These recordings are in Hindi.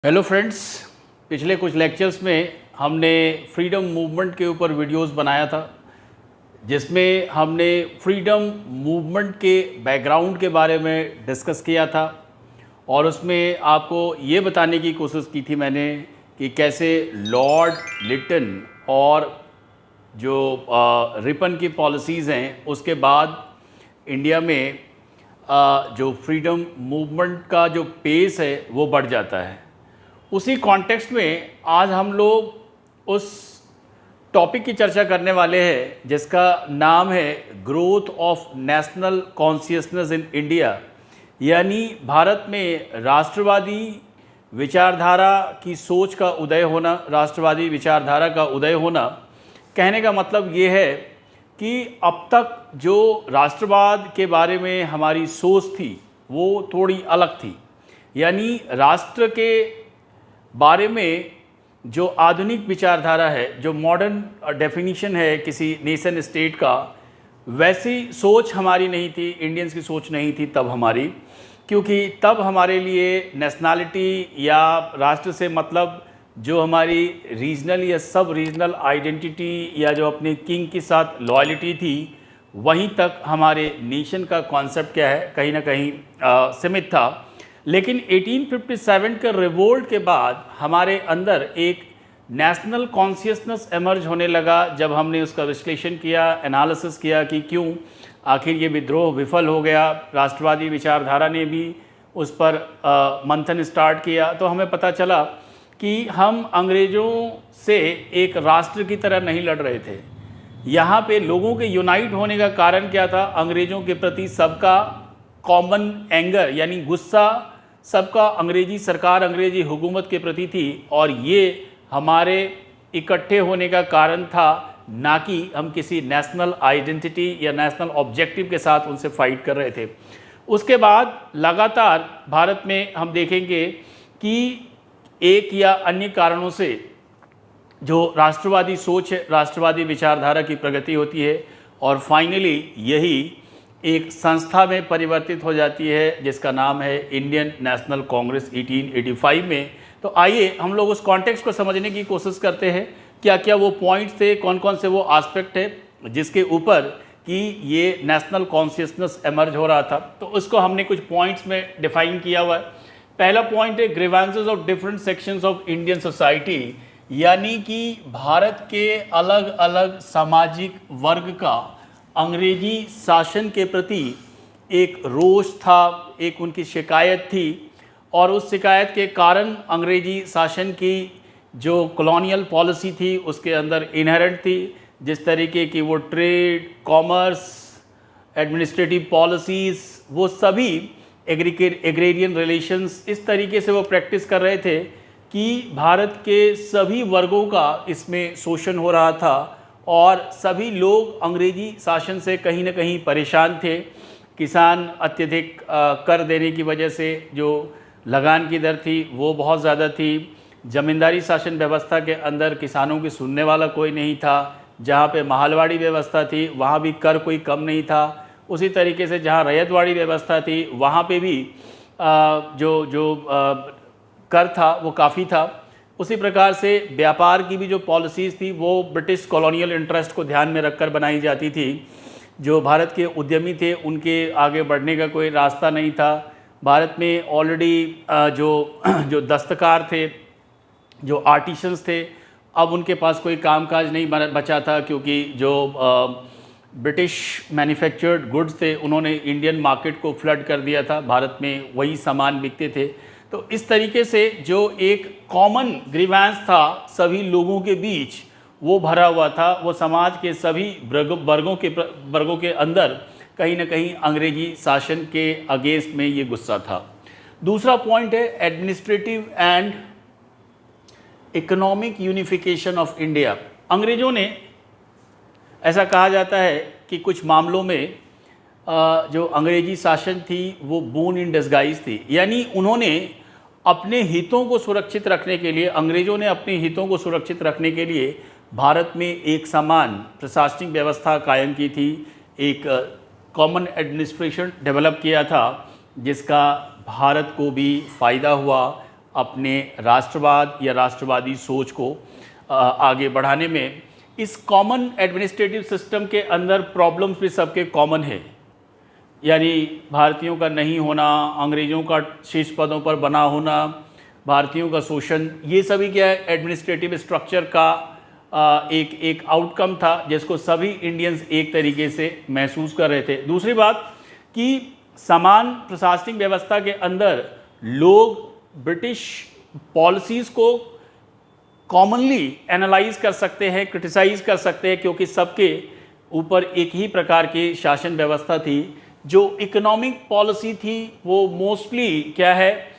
हेलो फ्रेंड्स, पिछले कुछ लेक्चर्स में हमने फ्रीडम मूवमेंट के ऊपर वीडियोस बनाया था, जिसमें हमने फ्रीडम मूवमेंट के बैकग्राउंड के बारे में डिस्कस किया था और उसमें आपको ये बताने की कोशिश की थी मैंने कि कैसे लॉर्ड लिटन और जो रिपन की पॉलिसीज़ हैं उसके बाद इंडिया में जो फ्रीडम मूवमेंट का जो पेस है वो बढ़ जाता है। उसी कॉन्टेक्स्ट में आज हम लोग उस टॉपिक की चर्चा करने वाले हैं जिसका नाम है growth of national consciousness in India, यानी भारत में राष्ट्रवादी विचारधारा की सोच का उदय होना, राष्ट्रवादी विचारधारा का उदय होना। कहने का मतलब ये है कि अब तक जो राष्ट्रवाद के बारे में हमारी सोच थी वो थोड़ी अलग थी, यानी राष्ट्र के बारे में जो आधुनिक विचारधारा है, जो मॉडर्न डेफिनीशन है किसी नेशन स्टेट का, वैसी सोच हमारी नहीं थी, इंडियंस की सोच नहीं थी तब हमारी, क्योंकि तब हमारे लिए नेशनैलिटी या राष्ट्र से मतलब जो हमारी रीजनल या सब रीजनल आइडेंटिटी या जो अपने किंग के साथ लॉयल्टी थी, वहीं तक हमारे नेशन का कॉन्सेप्ट क्या है कहीं ना कहीं सीमित था। लेकिन 1857 के रिवोल्ट के बाद हमारे अंदर एक नेशनल कॉन्शियसनेस एमर्ज होने लगा, जब हमने उसका विश्लेषण किया, एनालिसिस किया कि क्यों आखिर ये विद्रोह विफल हो गया। राष्ट्रवादी विचारधारा ने भी उस पर मंथन स्टार्ट किया, तो हमें पता चला कि हम अंग्रेज़ों से एक राष्ट्र की तरह नहीं लड़ रहे थे। यहाँ पे लोगों के यूनाइट होने का कारण क्या था? अंग्रेज़ों के प्रति सबका कॉमन एंगर यानी गुस्सा सबका अंग्रेजी सरकार, अंग्रेजी हुकूमत के प्रति थी, और ये हमारे इकट्ठे होने का कारण था, ना कि हम किसी नेशनल आइडेंटिटी या नेशनल ऑब्जेक्टिव के साथ उनसे फाइट कर रहे थे। उसके बाद लगातार भारत में हम देखेंगे कि एक या अन्य कारणों से जो राष्ट्रवादी सोच है, राष्ट्रवादी विचारधारा की प्रगति होती है और फाइनली यही एक संस्था में परिवर्तित हो जाती है जिसका नाम है इंडियन नेशनल कांग्रेस 1885 में। तो आइए हम लोग उस कॉन्टेक्स्ट को समझने की कोशिश करते हैं, क्या क्या वो पॉइंट्स थे, कौन कौन से वो एस्पेक्ट है जिसके ऊपर कि ये नेशनल कॉन्शियसनेस एमर्ज हो रहा था। तो उसको हमने कुछ पॉइंट्स में डिफाइन किया हुआ है। पहला पॉइंट है grievances of different sections of Indian society, यानी कि भारत के अलग अलग सामाजिक वर्ग का अंग्रेजी शासन के प्रति एक रोष था, एक उनकी शिकायत थी, और उस शिकायत के कारण अंग्रेजी शासन की जो कॉलोनियल पॉलिसी थी उसके अंदर इनहेरेंट थी, जिस तरीके की वो ट्रेड, कॉमर्स, एडमिनिस्ट्रेटिव पॉलिसीज़, वो सभी एग्रेरियन रिलेशंस, इस तरीके से वो प्रैक्टिस कर रहे थे कि भारत के सभी वर्गों का इसमें शोषण हो रहा था और सभी लोग अंग्रेजी शासन से कहीं ना कहीं परेशान थे। किसान अत्यधिक कर देने की वजह से जो लगान की दर थी वो बहुत ज़्यादा थी। ज़मींदारी शासन व्यवस्था के अंदर किसानों की सुनने वाला कोई नहीं था। जहाँ पे महलवाड़ी व्यवस्था थी वहाँ भी कर कोई कम नहीं था। उसी तरीके से जहाँ रैयतवाड़ी व्यवस्था थी वहाँ पे भी कर था वो काफ़ी था। उसी प्रकार से व्यापार की भी जो पॉलिसीज़ थी वो ब्रिटिश कॉलोनियल इंटरेस्ट को ध्यान में रखकर बनाई जाती थी। जो भारत के उद्यमी थे उनके आगे बढ़ने का कोई रास्ता नहीं था। भारत में ऑलरेडी जो दस्तकार थे, जो आर्टिशंस थे, अब उनके पास कोई कामकाज नहीं बचा था, क्योंकि जो ब्रिटिश मैन्युफैक्चर्ड गुड्स थे उन्होंने इंडियन मार्केट को फ्लड कर दिया था। भारत में वही सामान बिकते थे। तो इस तरीके से जो एक कॉमन ग्रीवेंस था सभी लोगों के बीच वो भरा हुआ था। वो समाज के सभी वर्गों के अंदर कहीं ना कहीं अंग्रेजी शासन के अगेंस्ट में ये गुस्सा था। दूसरा पॉइंट है administrative and economic unification of India. अंग्रेज़ों ने, ऐसा कहा जाता है कि कुछ मामलों में जो अंग्रेजी शासन थी वो बोन इन डिस्गाइज थी, यानी उन्होंने अपने हितों को सुरक्षित रखने के लिए, अंग्रेज़ों ने अपने हितों को सुरक्षित रखने के लिए भारत में एक समान प्रशासनिक व्यवस्था कायम की थी, एक कॉमन एडमिनिस्ट्रेशन डेवलप किया था जिसका भारत को भी फ़ायदा हुआ अपने राष्ट्रवाद या राष्ट्रवादी सोच को आगे बढ़ाने में। इस कॉमन एडमिनिस्ट्रेटिव सिस्टम के अंदर प्रॉब्लम्स भी सबके कॉमन है, यानी भारतीयों का नहीं होना, अंग्रेज़ों का शीर्ष पदों पर बना होना, भारतीयों का शोषण, ये सभी क्या है एडमिनिस्ट्रेटिव स्ट्रक्चर का एक आउटकम था जिसको सभी इंडियंस एक तरीके से महसूस कर रहे थे। दूसरी बात कि समान प्रशासनिक व्यवस्था के अंदर लोग ब्रिटिश पॉलिसीज़ को कॉमनली एनालाइज कर सकते हैं, क्रिटिसाइज कर सकते हैं, क्योंकि सबके ऊपर एक ही प्रकार की शासन व्यवस्था थी। जो इकोनॉमिक पॉलिसी थी वो मोस्टली क्या है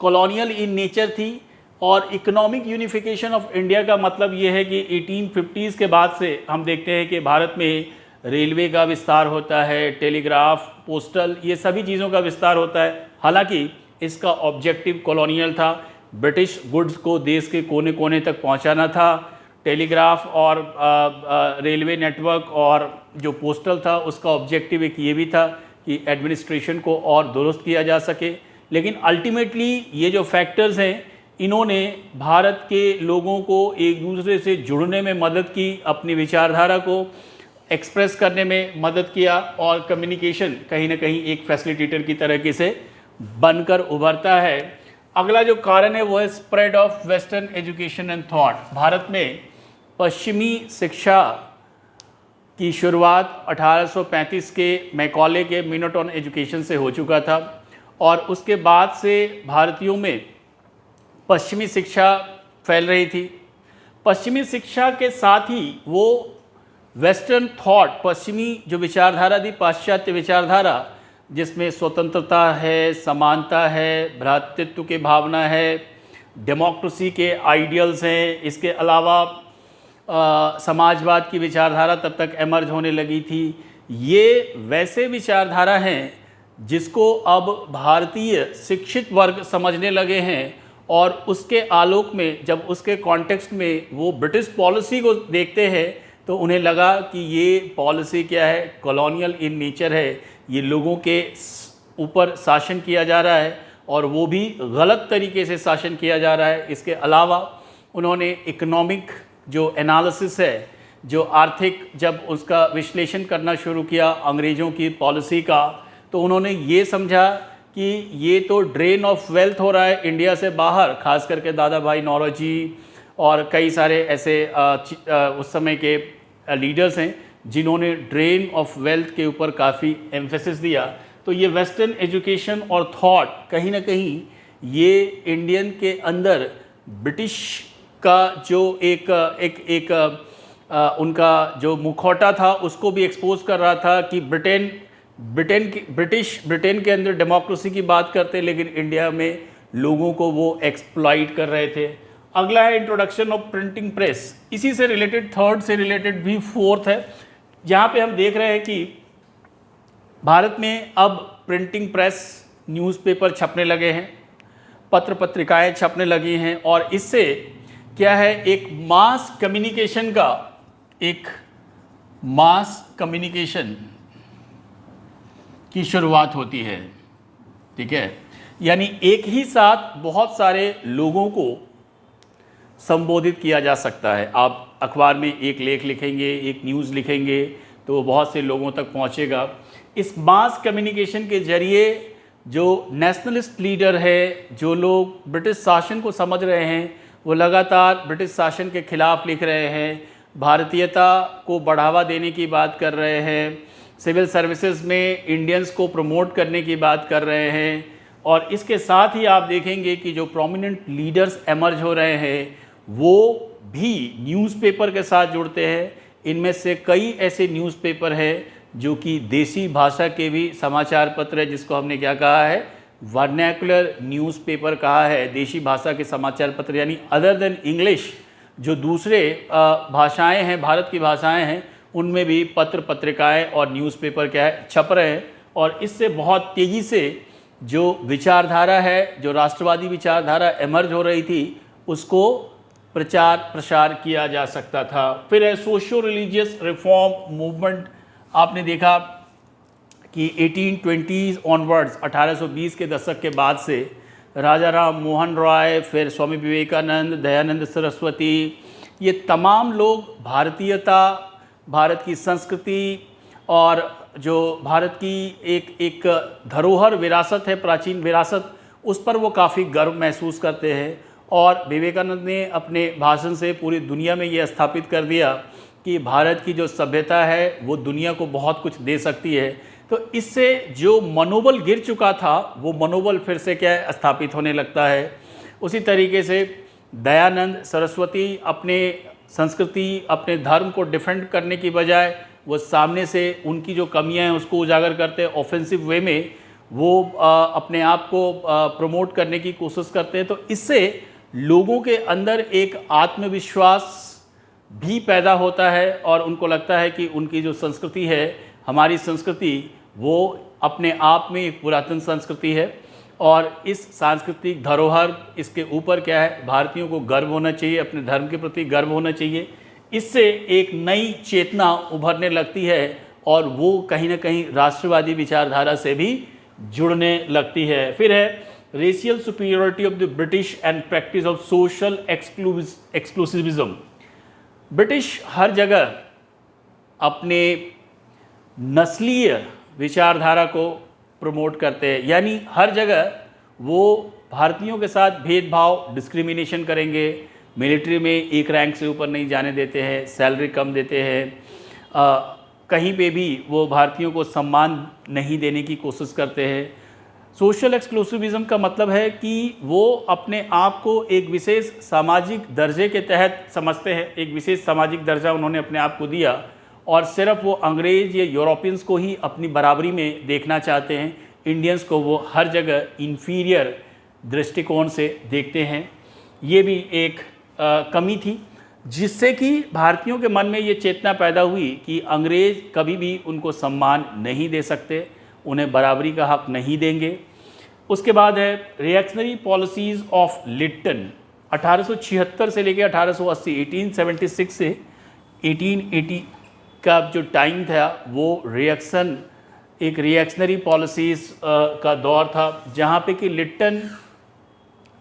कॉलोनियल इन नेचर थी, और इकोनॉमिक यूनिफिकेशन ऑफ इंडिया का मतलब ये है कि 1850s के बाद से हम देखते हैं कि भारत में रेलवे का विस्तार होता है, टेलीग्राफ, पोस्टल, ये सभी चीज़ों का विस्तार होता है। हालांकि इसका ऑब्जेक्टिव कॉलोनियल था, ब्रिटिश गुड्स को देश के कोने कोने तक पहुंचाना था। टेलीग्राफ और रेलवे नेटवर्क और जो पोस्टल था उसका ऑब्जेक्टिव एक ये भी था कि एडमिनिस्ट्रेशन को और दुरुस्त किया जा सके। लेकिन अल्टीमेटली ये जो फैक्टर्स हैं इन्होंने भारत के लोगों को एक दूसरे से जुड़ने में मदद की, अपनी विचारधारा को एक्सप्रेस करने में मदद किया, और कम्युनिकेशन कहीं ना कहीं एक फैसिलिटेटर की तरीके से बनकर उभरता है। अगला जो कारण है वो है spread of western education and thought. Bharat में पश्चिमी शिक्षा की शुरुआत 1835 के मैकॉले के मिनट ऑन एजुकेशन से हो चुका था, और उसके बाद से भारतीयों में पश्चिमी शिक्षा फैल रही थी। पश्चिमी शिक्षा के साथ ही वो वेस्टर्न थॉट, पश्चिमी जो विचारधारा थी, पाश्चात्य विचारधारा, जिसमें स्वतंत्रता है, समानता है, भ्रातृत्व की भावना है, डेमोक्रेसी के आइडियल्स हैं, इसके अलावा समाजवाद की विचारधारा तब तक एमर्ज होने लगी थी। ये वैसे विचारधारा हैं जिसको अब भारतीय शिक्षित वर्ग समझने लगे हैं, और उसके आलोक में जब उसके कॉन्टेक्स्ट में वो ब्रिटिश पॉलिसी को देखते हैं तो उन्हें लगा कि ये पॉलिसी क्या है, कॉलोनियल इन नेचर है, ये लोगों के ऊपर शासन किया जा रहा है और वो भी गलत तरीके से शासन किया जा रहा है। इसके अलावा उन्होंने इकोनॉमिक जो एनालिसिस है, जो आर्थिक, जब उसका विश्लेषण करना शुरू किया अंग्रेज़ों की पॉलिसी का, तो उन्होंने ये समझा कि ये तो ड्रेन ऑफ वेल्थ हो रहा है इंडिया से बाहर, खास करके दादा भाई नौरोजी और कई सारे ऐसे उस समय के लीडर्स हैं जिन्होंने ड्रेन ऑफ वेल्थ के ऊपर काफ़ी एम्फेसिस दिया। तो ये वेस्टर्न एजुकेशन और थॉट कहीं ना कहीं ये इंडियन के अंदर ब्रिटिश का जो उनका जो मुखौटा था उसको भी एक्सपोज कर रहा था कि ब्रिटेन के अंदर डेमोक्रेसी की बात करते, लेकिन इंडिया में लोगों को वो एक्सप्लॉइट कर रहे थे। अगला है इंट्रोडक्शन ऑफ प्रिंटिंग प्रेस। इसी से रिलेटेड, थर्ड से रिलेटेड भी फोर्थ है, जहाँ पे हम देख रहे हैं कि भारत में अब प्रिंटिंग प्रेस, न्यूज़पेपर छपने लगे हैं, पत्र पत्रिकाएं छपने लगी हैं, और इससे क्या है एक मास कम्युनिकेशन की शुरुआत होती है। ठीक है, यानी एक ही साथ बहुत सारे लोगों को संबोधित किया जा सकता है। आप अखबार में एक लेख लिखेंगे, एक न्यूज़ लिखेंगे, तो वो बहुत से लोगों तक पहुंचेगा। इस मास कम्युनिकेशन के जरिए जो नेशनलिस्ट लीडर है, जो लोग ब्रिटिश शासन को समझ रहे हैं, वो लगातार ब्रिटिश शासन के खिलाफ लिख रहे हैं, भारतीयता को बढ़ावा देने की बात कर रहे हैं, सिविल सर्विसेज में इंडियंस को प्रमोट करने की बात कर रहे हैं। और इसके साथ ही आप देखेंगे कि जो प्रोमिनेंट लीडर्स एमर्ज हो रहे हैं वो भी न्यूज़पेपर के साथ जुड़ते हैं। इनमें से कई ऐसे न्यूज़पेपर हैं जो कि देसी भाषा के भी समाचार पत्र है, जिसको हमने क्या कहा है, वर्नैकुलर न्यूज़पेपर कहा है, देशी भाषा के समाचार पत्र, यानी अदर देन इंग्लिश जो दूसरे भाषाएं हैं, भारत की भाषाएं हैं, उनमें भी पत्र पत्रिकाएं और न्यूज़पेपर क्या है छप रहे हैं। और इससे बहुत तेज़ी से जो विचारधारा है, जो राष्ट्रवादी विचारधारा एमर्ज हो रही थी, उसको प्रचार प्रसार किया जा सकता था। फिर है सोशो रिलीजियस रिफॉर्म मूवमेंट। आपने देखा कि 1820s ऑनवर्ड्स, 1820 के दशक के बाद से राजा राम मोहन रॉय, फिर स्वामी विवेकानंद, दयानंद सरस्वती, ये तमाम लोग भारतीयता, भारत की संस्कृति और जो भारत की एक धरोहर विरासत है, प्राचीन विरासत, उस पर वो काफ़ी गर्व महसूस करते हैं। और विवेकानंद ने अपने भाषण से पूरी दुनिया में ये स्थापित कर दिया कि भारत की जो सभ्यता है वो दुनिया को बहुत कुछ दे सकती है। तो इससे जो मनोबल गिर चुका था वो मनोबल फिर से क्या है, स्थापित होने लगता है। उसी तरीके से दयानंद सरस्वती अपने संस्कृति, अपने धर्म को डिफेंड करने की बजाय वो सामने से उनकी जो कमियां हैं उसको उजागर करते हैं, ऑफेंसिव वे में वो अपने आप को प्रमोट करने की कोशिश करते हैं। तो इससे लोगों के अंदर एक आत्मविश्वास भी पैदा होता है और उनको लगता है कि उनकी जो संस्कृति है, हमारी संस्कृति, वो अपने आप में एक पुरातन संस्कृति है और इस सांस्कृतिक धरोहर, इसके ऊपर क्या है, भारतीयों को गर्व होना चाहिए, अपने धर्म के प्रति गर्व होना चाहिए। इससे एक नई चेतना उभरने लगती है और वो कहीं ना कहीं राष्ट्रवादी विचारधारा से भी जुड़ने लगती है। फिर है racial superiority of the British and practice of social exclusivism. British हर जगह अपने नस्लीय विचारधारा को प्रमोट करते हैं, यानी हर जगह वो भारतीयों के साथ भेदभाव, डिस्क्रिमिनेशन करेंगे, मिलिट्री में एक रैंक से ऊपर नहीं जाने देते हैं, सैलरी कम देते हैं, कहीं पे भी वो भारतीयों को सम्मान नहीं देने की कोशिश करते हैं। सोशल एक्सक्लूसिविज्म का मतलब है कि वो अपने आप को एक विशेष सामाजिक दर्जे के तहत समझते हैं, एक विशेष सामाजिक दर्जा उन्होंने अपने आप को दिया और सिर्फ वो अंग्रेज़ या यूरोपियंस को ही अपनी बराबरी में देखना चाहते हैं। इंडियंस को वो हर जगह इन्फीरियर दृष्टिकोण से देखते हैं। ये भी एक कमी थी जिससे कि भारतीयों के मन में ये चेतना पैदा हुई कि अंग्रेज़ कभी भी उनको सम्मान नहीं दे सकते, उन्हें बराबरी का हक नहीं देंगे। उसके बाद है रिएक्शनरी पॉलिसीज़ ऑफ लिट्टन। 1876 से लेकर 1880, 1876 से 1880 का जो टाइम था वो एक रिएक्शनरी पॉलिसीज़ का दौर था, जहाँ पे कि लिट्टन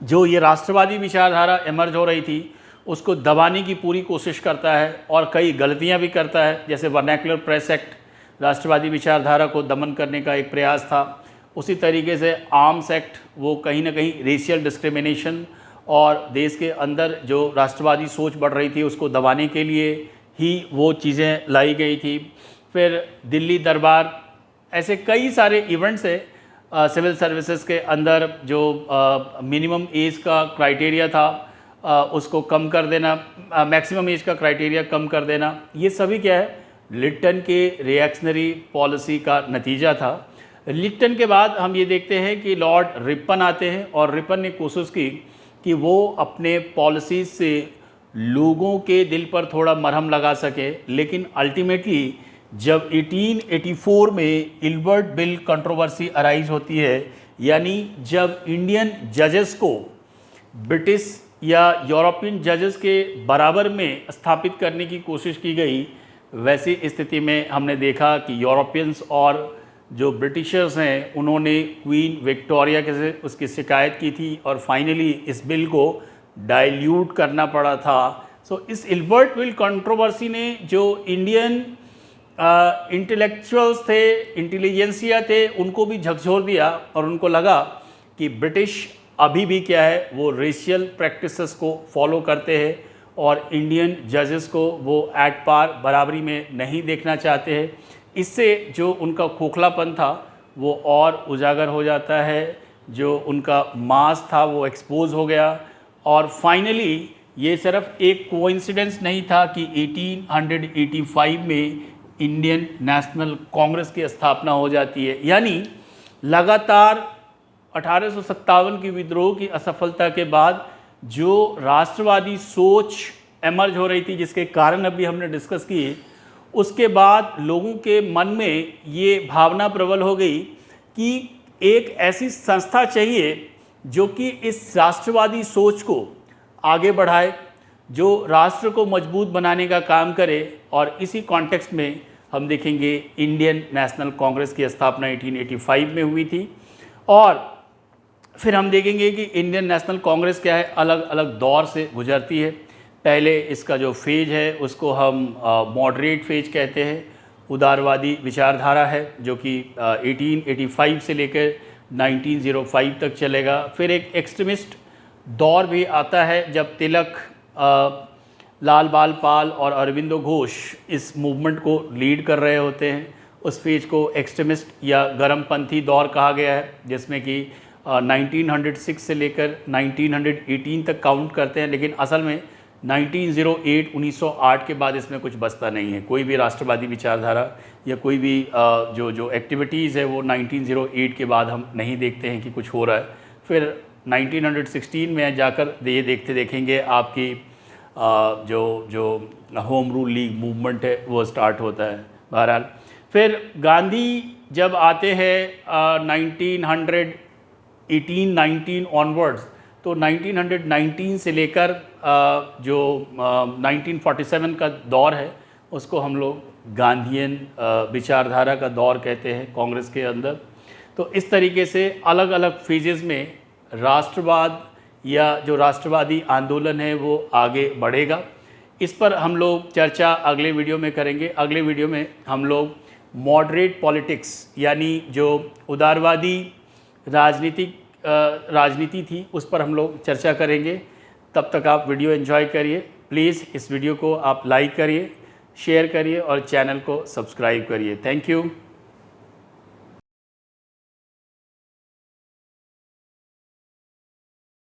जो ये राष्ट्रवादी विचारधारा इमर्ज हो रही थी उसको दबाने की पूरी कोशिश करता है और कई गलतियां भी करता है। जैसे वर्नैकुलर प्रेस एक्ट राष्ट्रवादी विचारधारा को दमन करने का एक प्रयास था। उसी तरीके से आर्म्स एक्ट, वो कहीं ना कहीं रेशियल डिस्क्रिमिनेशन और देश के अंदर जो राष्ट्रवादी सोच बढ़ रही थी उसको दबाने के लिए ही वो चीज़ें लाई गई थी। फिर दिल्ली दरबार, ऐसे कई सारे इवेंट्स है। सिविल सर्विसेज के अंदर जो मिनिमम एज का क्राइटेरिया था उसको कम कर देना, मैक्सिमम एज का क्राइटेरिया कम कर देना, ये सभी क्या है, लिट्टन के रिएक्शनरी पॉलिसी का नतीजा था। लिट्टन के बाद हम ये देखते हैं कि लॉर्ड रिपन आते हैं और रिपन ने कोशिश की कि वो अपने पॉलिसीज से लोगों के दिल पर थोड़ा मरहम लगा सके, लेकिन अल्टीमेटली जब 1884 में इल्बर्ट बिल कंट्रोवर्सी अराइज होती है, यानी जब इंडियन जजेस को ब्रिटिश या यूरोपियन जजेस के बराबर में स्थापित करने की कोशिश की गई, वैसी स्थिति में हमने देखा कि यूरोपियंस और जो ब्रिटिशर्स हैं उन्होंने क्वीन विक्टोरिया के से उसकी शिकायत की थी और फाइनली इस बिल को डाइल्यूट करना पड़ा था। सो इस इल्बर्ट बिल कंट्रोवर्सी ने जो इंडियन इंटेलेक्चुअल्स थे, इंटेलिजेंसिया थे, उनको भी झकझोर दिया और उनको लगा कि ब्रिटिश अभी भी क्या है, वो रेशियल प्रैक्टिसेस को फॉलो करते हैं और इंडियन जजेस को वो एट पार बराबरी में नहीं देखना चाहते हैं। इससे जो उनका खोखलापन था वो और उजागर हो जाता है, जो उनका मास था वो एक्सपोज हो गया और फाइनली ये सिर्फ एक कोइंसिडेंस नहीं था कि 1885 में इंडियन नेशनल कांग्रेस की स्थापना हो जाती है। यानी लगातार 1857 की विद्रोह की असफलता के बाद जो राष्ट्रवादी सोच एमर्ज हो रही थी, जिसके कारण अभी हमने डिस्कस किए, उसके बाद लोगों के मन में ये भावना प्रबल हो गई कि एक ऐसी संस्था चाहिए जो कि इस राष्ट्रवादी सोच को आगे बढ़ाए, जो राष्ट्र को मजबूत बनाने का काम करे। और इसी कॉन्टेक्स्ट में हम देखेंगे इंडियन नेशनल कांग्रेस की स्थापना 1885 में हुई थी और फिर हम देखेंगे कि इंडियन नेशनल कांग्रेस क्या है, अलग अलग दौर से गुजरती है। पहले इसका जो फेज है उसको हम मॉडरेट फेज कहते हैं, उदारवादी विचारधारा है जो कि 1885 से लेकर 1905 तक चलेगा। फिर एक एक्सट्रीमिस्ट दौर भी आता है जब तिलक, लाल बाल पाल और अरविंदो घोष इस मूवमेंट को लीड कर रहे होते हैं। उस फेज को एक्सट्रीमिस्ट या गर्मपंथी दौर कहा गया है, जिसमें कि 1906 से लेकर 1918 तक काउंट करते हैं, लेकिन असल में 1908 के बाद इसमें कुछ बचता नहीं है। कोई भी राष्ट्रवादी विचारधारा या कोई भी जो एक्टिविटीज़ है वो 1908 के बाद हम नहीं देखते हैं कि कुछ हो रहा है। फिर 1916 में जाकर ये देखेंगे आपकी जो होम रूल लीग मूवमेंट है वो स्टार्ट होता है। बहरहाल फिर गांधी जब आते हैं 1919 ऑनवर्ड्स, तो 1919 से लेकर जो 1947 का दौर है उसको हम लोग गांधीयन विचारधारा का दौर कहते हैं कांग्रेस के अंदर। तो इस तरीके से अलग अलग फेजेस में राष्ट्रवाद या जो राष्ट्रवादी आंदोलन है वो आगे बढ़ेगा। इस पर हम लोग चर्चा अगले वीडियो में करेंगे। अगले वीडियो में हम लोग मॉडरेट पॉलिटिक्स यानी जो उदारवादी राजनीति थी उस पर हम लोग चर्चा करेंगे। तब तक आप वीडियो एंजॉय करिए। प्लीज़ इस वीडियो को आप लाइक करिए, शेयर करिए और चैनल को सब्सक्राइब करिए। Thank you.